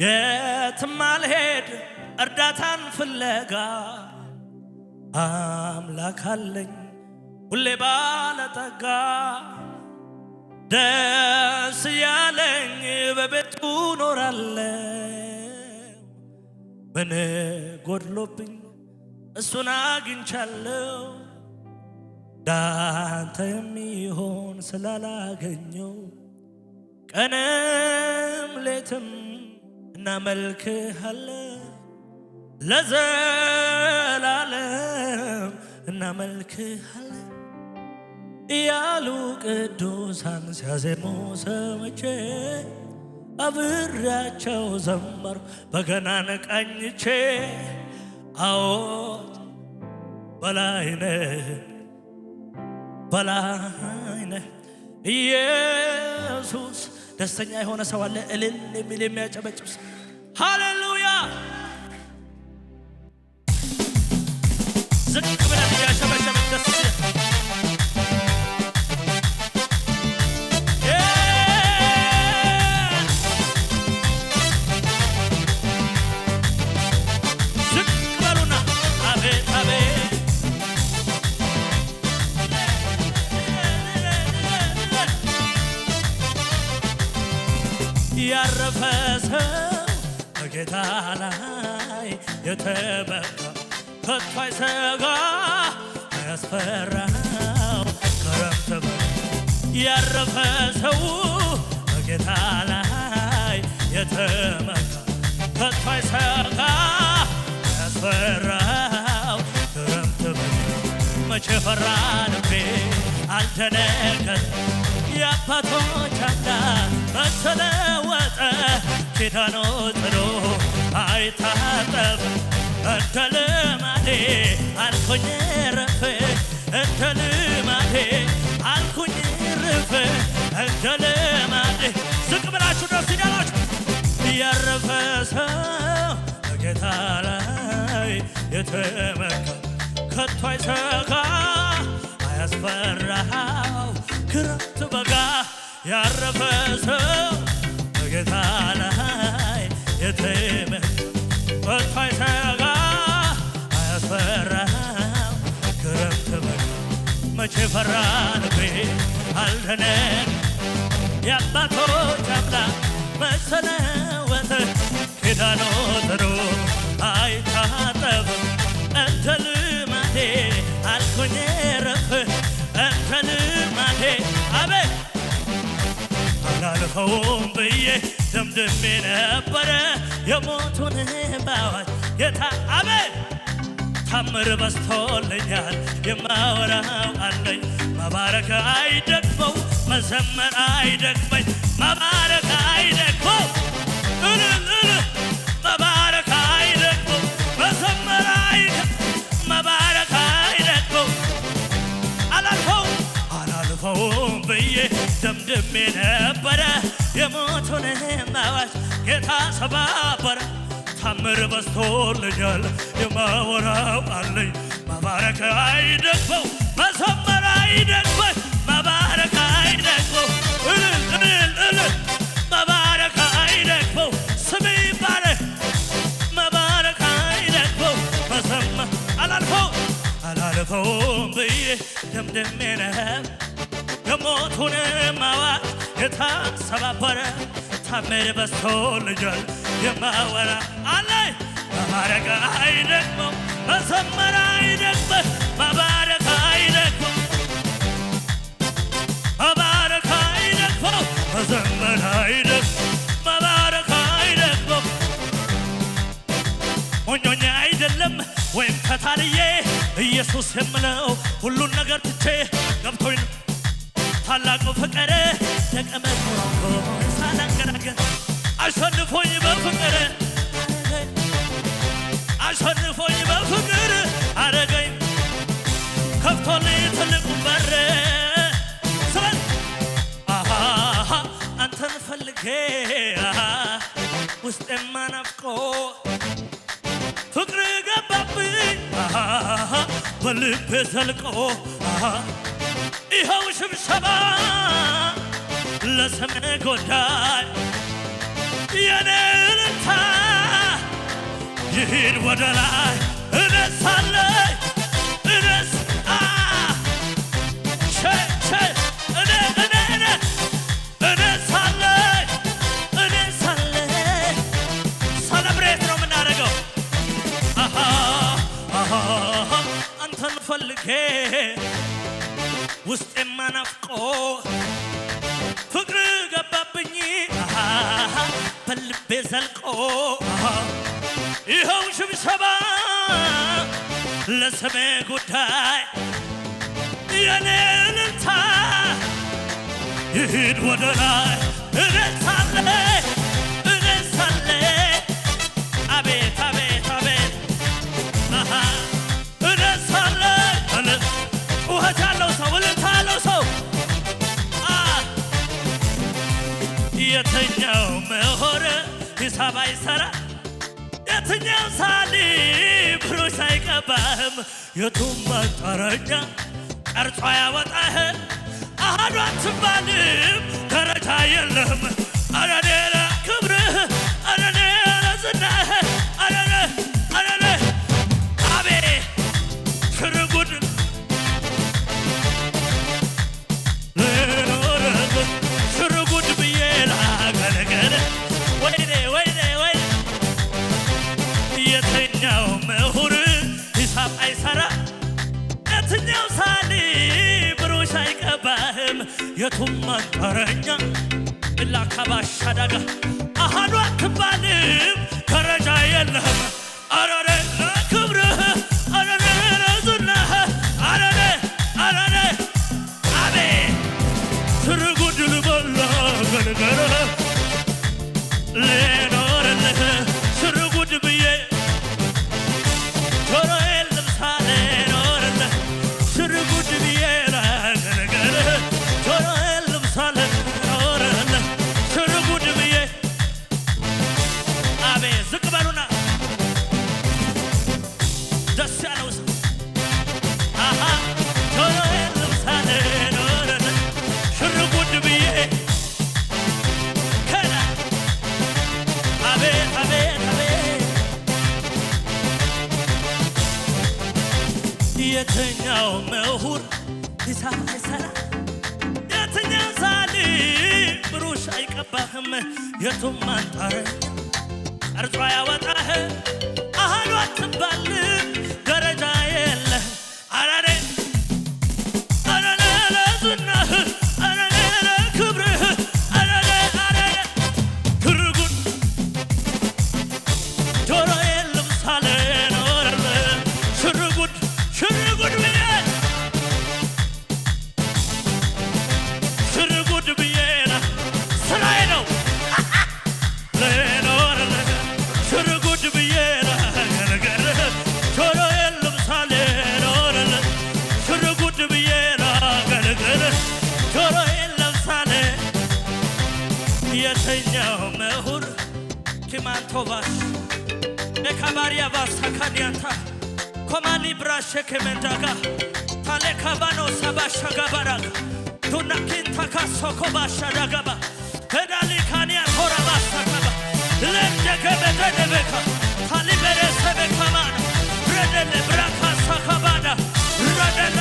የትም አልሄድ እርዳታን ፍለጋ አምላክ አለኝ ሁሌ ባለጠጋ ደስ ያለኝ በቤቱ ኖራለሁ ምን ጎድሎብኝ እሱን አግኝቻለሁ ዳንተ የሚሆን ስላላገኘው ቀንም ሌትም እናመልክሃለን ለዘላለም እናመልክሃለን እያሉ ቅዱሳን ሲያዜሙ ሰምቼ አብሬያቸው ዘመሩ በገናን ቃኝቼ አዎት በላይነህ በላይነህ ኢየሱስ ደስተኛ የሆነ ሰው አለ እልል የሚል የሚያጨበጭብ ሰው ሃሌሉያ ዝቅ ብለን እያጨበጨብን ደስ ዝቅ በሉና አቤት አቤት ያረፈ ሰው በጌታ ላይ የተመካ ከቶ አይሰጋ አያስፈራው ክረምት ያረፈ ሰው በጌታ ላይ የተመካ ከቶ አይሰጋ አያስፈራው ክረምት መቼ ፈራ ልቤ አልደነገጠ የአባቶች አምላክ በተለወጠ ኪዳኑ ጥሎ አይታጠብ እንደ ልማዴ አልኩኝ ረፍ እንደ ልማዴ አልኩኝ ረፍ እንደ ልማዴ ዝቅ ብላችሁ ደስ ይላችሁ ያረፈ ሰው በጌታ ላይ የተመካ ከቶ አይሰጋ አያስፈራው ክረምት በጋ ያረፈ ሰው በጌታ ላይ የተመካ ከቶ አይሰጋ አያስፈራው ክረምት በጋ መቼ ፈራ ልቤ አልደነገጠ የአባቶች አምላክ መች ተለወጠ ኪዳኑ ጥሎ አይታጠብም እንደ ልማዴ አልኩኝ ረፍ እንደ ልማዴ አቤት አላልፈውም ብዬ ደምድሜ ነበረ የሞቱን ባዋጅ ጌታ አቤት ታምር በዝቶልኛል የማወራው አለኝ መባረክ አይደክመው መዘመር አይደክመኝ መባረክ አይደክመው መባረክ አይደክመው መዘመር መባረክ አይደክመው አላልፈውም ብዬ ደምድሜ ነበረ የሞቱን አዋጅ ጌታ ሰባበረ ታምር በዝቶልኛል የማወራው አለኝ መባረክ አይደክመው መዘመር አይደክመኝ መባረክ አይደክመው መባረክ አይደክመው ስሜ ይባረክ መባረክ አይደክመው መዘመር አላልፈውም ብዬ ደምድሜ ነበር የሞቱን አዋጅ ጌታ ሰባበረ ታምር በዝቶልኛል የማወራ አለኝ መባረክ አይደክመው መዘመር አይደክመኝ መባረክ አይደክመው መባረክ አይደክመው መዘመር አይደክመው መባረክ አይደክመው ሞኞኛ አይደለም ወይም ተታልዬ ኢየሱስ የምለው ሁሉን ነገር ትቼ ገብቶኝ ታላቁ ፍቅር ደቀ መዝሙር ሆኖ ሳላንገራገር አሸንፎኝ በፍቅር አሸንፎኝ በፍቅር አረገኝ ከፍቶልኝ ትልቁን በር ስበል አንተን ፈልጌ ውስጤማ ናፍቆ ፍቅር ገባብኝ በልቤ ዘልቆ ይኸው ሽብሸባ ለስምህ ጉዳይ የኔ እልልታ ይሂድ ወደ ላይ እነሳለሁ እነስ ሰለብሬት ነው የምናደርገው አንተን ፈልጌ ውስጤማ ናፍቆ ፍቅር ገባብኝ በልቤ ዘልቆ ይኸው ሽብሸባ ለስሜ ጉዳይ የኔ እልልታ ይሂድ ወደ ላይ እነሳለሁ አቤት አቤት አቤት እነሳለሁ ጩኸት ያለው ሰው እልልታ ያለው ሰው የትኛው ምሁር ሂሳብ አይሰራ የትኛው ሳሊ ብሩሽ አይቀባህም የቱም መጠረኛ ቀርጾ ያወጣህ አሃዱ አትባልም ደረጃ የለህም አረኔ ለክብርህ አረኔ ለዝናህ አረኔ አቤት ሽርጉድ ሽርጉድ ብዬ ላገለገለ ወይኔ ወይኔ ወይ የትኛው ምሁር ሂሳብ አይሰራ የትኛው ሳሊ ብሩሽ አይቀባህም የቱም አንጠረኛ ላካባሽ አዳጋ አሃዱ አትባልም ደረጃ የለህም አረኔ ለክብርህ አረኔ ለዝናህ አረኔ አቤት ሽርጉድ ልበላ ገለገለ ልኖርልህ ሽርጉድ ብዬ ጆሮዬን ልብሳ ልኖርልህ ሽርጉድ ብዬ ላገለግልህ ጆሮዬን ልብሳ ልኖርልህ ሽርጉድ ብዬ አቤት ዝቅ በሉና ደስ ያለው ሰው ጆሮዬን ልብሳ ልኖርልህ ሽርጉድ ብዬ አቤት አቤት አቤት የትኛው ምሁር ሂሳብ አይሰራ የትኛው ሳሊ ብሩሽ አይቀባህም የቱም አንጠረኛ ቀርጾ ያወጣህ አሃዱ አትባልም ደረጃ የለህ አረኔ ለዝናህ አረኔ ለክብርህ አረኔ ትርጉድ ጆሮዬን ልብሳ ልኖርልህ ሽርጉድ ብዬ ሽርጉድ ብዬ ስራዬ ነው ልኖርልህ ሽርጉድ ብዬ ላገለግልህ ጆሮዬን ልብሳ ልኖርልህ ሽርጉድ ብዬ ላገለግልህ ጆሮዬን ልብሳ የትኛው ምሁር ኪማንቶባሽ ኤካባሪያ ባሳካኒያታ ኮማሊ ብራሼ ከመንዳጋ ታሌካባኖ ሰባሻጋባራጋ ቱናኪንታ ካሶኮባሻዳጋባ ፔዳሊ ካኒያ ቶራ ባሳካባ ለደገበደበካ ታሊበረ ሰበካማና ብረደለ ብራካ ሳካባዳ ረደለ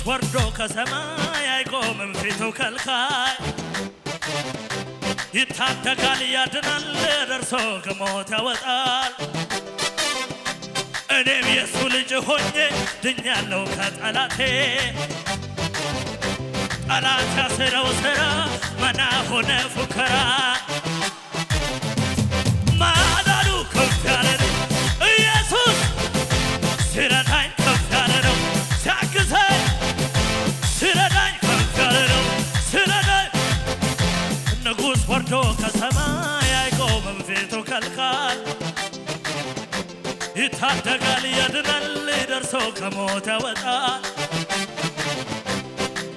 ወርዶ ከሰማይ አይቆምም ፊቱ ከልካይ ይታደጋል ያድናል ደርሶ ከሞት ያወጣል እኔም የሱ ልጅ ሆኜ ድኛለሁ ከጠላቴ ጠላት ያሰረው ሥራ መና ሆነ ፉከራ ማዳኑ ከፍ ያለ ነው ኢየሱስ ሲረዳኝ ከፍ ያለ ነው ሲያግዘኝ ሲረዳኝ ከፍ ያለ ነው ሲረዳኝ ንጉሥ ወርዶ ከሰማይ አይቆምም ፊቱ ከልካይ ይታደጋል ያድናል ደርሶ ከሞት ያወጣል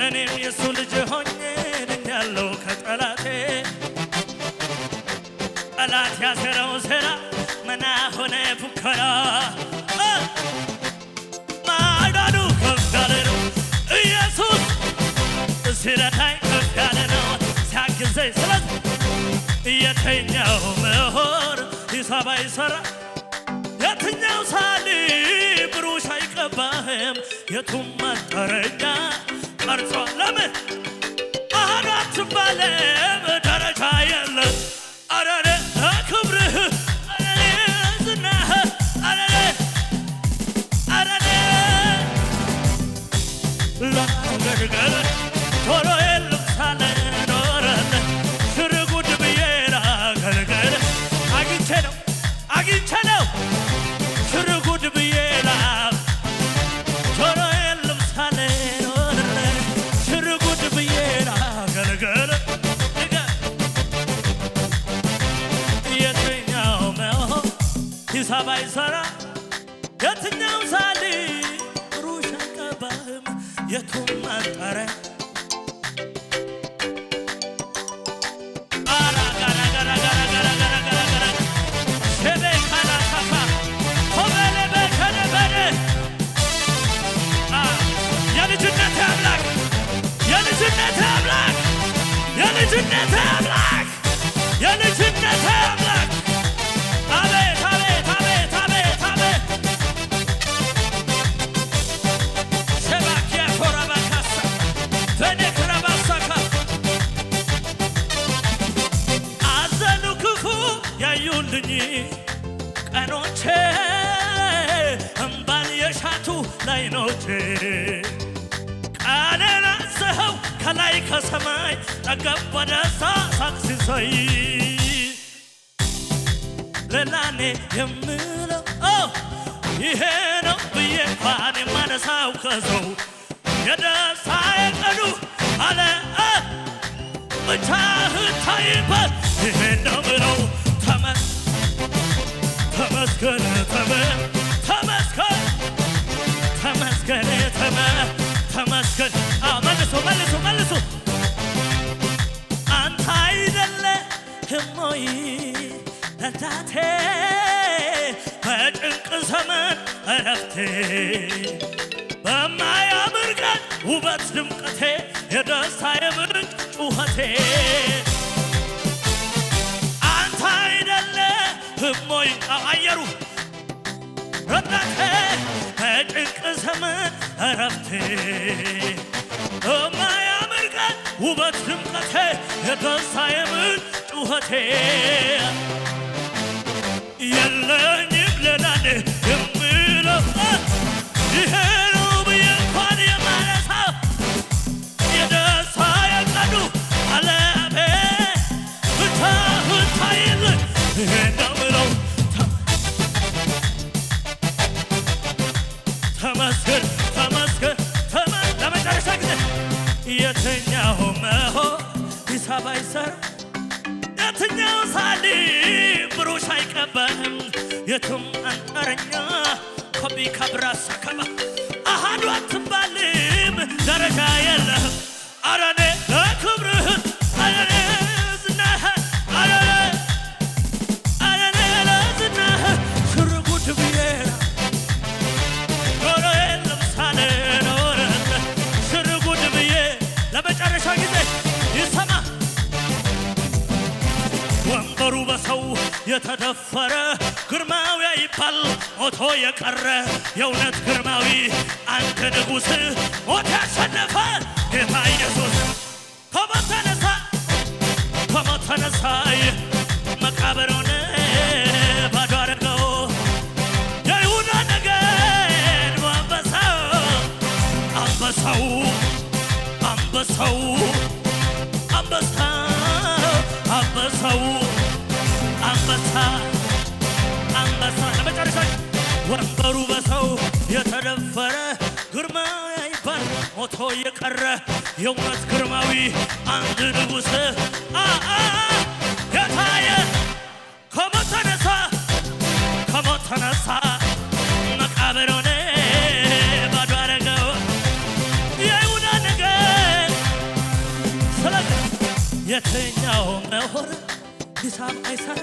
እኔም የሱ ልጅ ሆኜ ድኛለሁ ከጠላቴ ጠላት ያሰረው ሥራ መና ሆነ ፉከራ ማዳኑ ከፍ ያለ ነው ኢየሱስ ሲረዳኝ ከፍ ያለ ነው ሲያግዘኝ ስለዚህ የትኛው ምሁር ሂሳብ አይሠራ የትኛው ሳሊ ብሩሽ አይቀባህም የቱም መጠረኛ ቀርጿል ለምን አሃዱ አትባልም ደረጃ የለም አረኔ ክብርህ አረኔ ዝናህ አረኔ ላገርገር ቶሎ የለም ሳለ ኖረን ሽርጉድ ብዬ ላገርገር አግኝቼ ነው ሽርጉድ ብዬ ቶሎ የለም ሳለ ኖረን ሽርጉድ ብዬ ላገርገር የትኛው ነው ሂሳብ አይሠራ የትኛው ሳሊ ብሩሽ አይቀባህም የቱም አንጠረ የልጅነቴ አምላክ የልጅነቴ አምላክ አቤት አቤት አቤት አቤት አቤት ሸባኪያ ኮራባካሳ ፈነክራባሳካ አዘኑ ክፉ ያዩልኝ ቀኖቼ እምባን የሻቱ ላይኖቼ ቃሌን አዘኸው ከላይ ከሰማይ ጠገብ በደስታ ሳቅ ሲሳይ ሌላኔ የምለው ይሄ ነው ብዬ እንኳን የማነሳው ከሰው የደስታዬ ቀኑ አለ ብቻህን ታይበት ይሄ ነው ምለው ተመስገን ተመስገን ተመስገን መልሱ አንተ አይደለህም ወይ ረዳቴ በጭንቅ ዘመን እረፍቴ በማያምር ቀን ውበት ድምቀቴ የደስታዬ ምንጭ ጩኸቴ አንተ አይደለህም ወይ አየሩ ረዳቴ በጭንቅ ዘመን እረፍቴ በማያምር ቀን ውበት ድምቀቴ የደስታዬ ምንጭ ጩኸቴ የለኝም ሌላኔ የምለው ይሄ ነው ብዬ እንኳን የማነሳው የደስታዬ ቀኑ አለሜ ብቻህን ታይልኝ ይሄ ነው ምለው ተመስገን ለመጨረሻ ጊዜ የትኛው መሆን ሂሳብ አይሠራ የትኛው ሳሊ ብሩሽ አይቀባህም የቱም አንጠረኛ ኮቢ ካብራሳ ከባ አሃዱ አትባልም ደረጃ የለህም አረኔ ለክብርህን አረኔ ዝናህ አረኔ ለዝናህ ሽርጉድ ብዬ ኖሮ የለም ሳለ ኖረን ሽርጉድ ብዬ ለመጨረሻ ጊዜ ይሰማ ወንበሩ በሰው የተደፈረ ግርማዊ ይባል ሞቶ የቀረ የእውነት ግርማዊ አንተ ንጉሥ ሞት ያሸነፈ ጌታ ኢየሱስ ከሞት ተነሳ መቃብሩን ባዶ አደረገው የይሁዳ ነገር አንበሳው አንበሳው አንበሳ ለመጨረሻ ወንበሩ በሰው የተደፈረ ግርማ ይባል ሞቶ የቀረ የእውነት ግርማዊ አንድ ንጉሥ ጌታዬ ከሞት ተነሳ መቃብሩን ባዶ አረገው የይሁዳ ነገድ ስለዚህ የትኛው መሆን ሂሳብ አይሰራ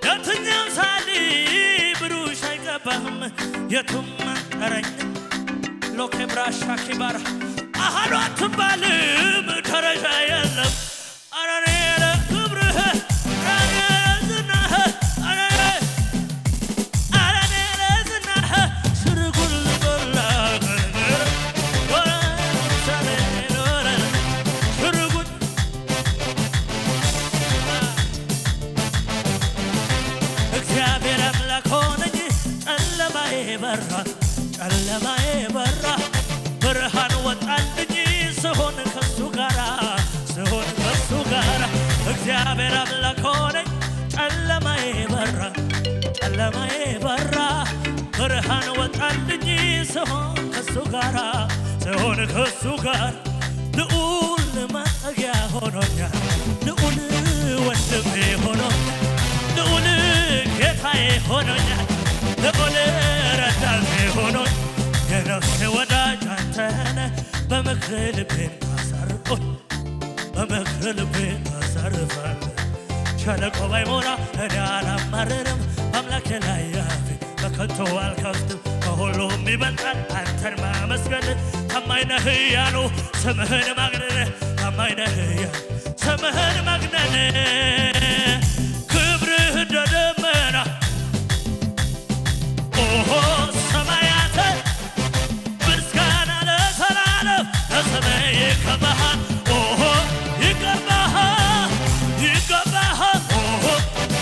የትኛው ሳሊ ብሩሽ አይገባህም የቱም አንጠረኝ ሎኬብራሻ ኪባራ አሃዱ አትባልም ደረጃ የለም አረኔ ለክብርህ አረኔ ለዝናህ አረኔ ለዝናህ ስርጉል ጎላ ስርጉል እግዚአብሔር አምላክ ሆነኝ ጨለማዬ በራ ብርሃን ወጣልኝ ስሆን ከሱ ጋራ እግዚአብሔር አምላክ ሆነኝ ጨለማዬ በራ ብርሃን ወጣልኝ ስሆን ከሱ ጋር ልዑል መጠጊያ ሆኖኛል ልዑል ወንድሜ ሆኖኛል ልዑል ጌታዬ ሆኖኛል ልዑል ረዳቴ ሆኖኛል የነፍሴ ወዳጅ አንተነ በምክር ልቤን ታሳርፋል ሸለቆ ባይሞላ እኔ አላማርርም በአምላኬ ላይ አፌ በከንቱ አልከፍትም ከሁሉም ይበልጣል አንተን ማመስገን ታማኝ ነህ ያሉ ስምህን ማግነን ክብርህ እንደ ደመና ኦሆ ሰማያት ምስጋና ለዘላለም ለስምህ ይገባሃል ኦሆ ይገባሃል ኦሆ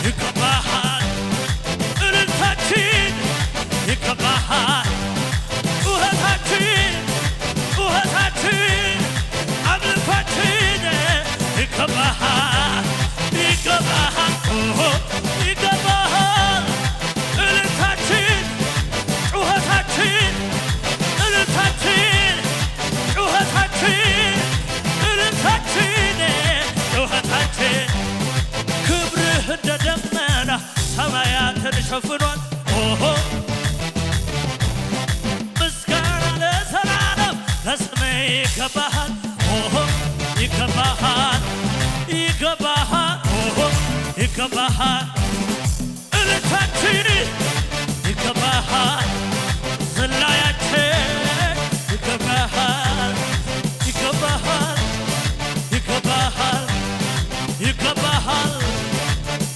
ይገባሃል እልልታችን ይገባሃል ጩኸታችን አምልኳችን ይገባሃል ኦሆ ይገባሃል እልልታችን ጩኸታችን ክብርህ እንደ ደመና ሰማያትን ሸፍኗል ኦሆ ምስጋና ለዘላለም ለስምህ ይገባሃል ኦሆ ይገባሃል ኦሆ ይገባሃል እልልታችን ይገባሃል ዝላያችን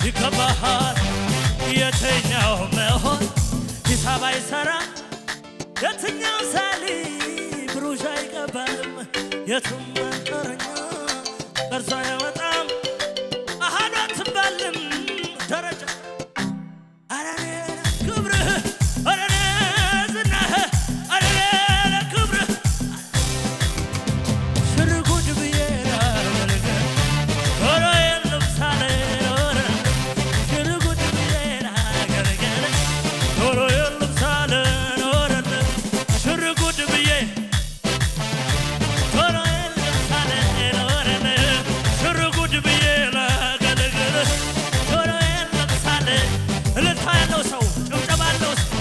ይገባሃል የትኛው መሆን ሂሳብ አይሰራ የትኛው ሳሊ ብሩሽ አይገባም የቱም አንጠረኛ ቅርሷ አይወጣም አሃዱ አትባልም ደረጃ አረኔ ክብርህ አረኔ ዝናህ አረኔ ክብርህ ስርጉድ ብዬ ላገልግል ቶሎ የለም ሳለ ስርጉድ ብዬ ላገልግል ቶሎ የለም ሳለ ስርጉድ ብዬ ቶሎ የለም ሳለ ስርጉድ ብዬ ላገልግል ቶሎ የለም ሳለ እልልታ ያለው ሰው ጭብጨባ ያለው ሰው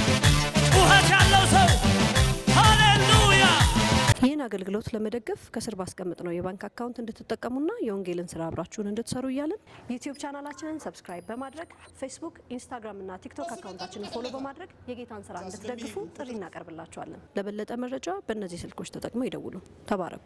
ጩኸት ያለው ሰው ሃሌሉያ። ይህን አገልግሎት ለመደገፍ ከስር ባስቀምጥ ነው የባንክ አካውንት እንድትጠቀሙና የወንጌልን ስራ አብራችሁን እንድትሰሩ እያልን ዩቲዩብ ቻናላችንን ሰብስክራይብ በማድረግ ፌስቡክ፣ ኢንስታግራም እና ቲክቶክ አካውንታችንን ፎሎ በማድረግ የጌታን ስራ እንድትደግፉ ጥሪ እናቀርብላችኋለን። ለበለጠ መረጃ በእነዚህ ስልኮች ተጠቅመው ይደውሉ። ተባረኩ።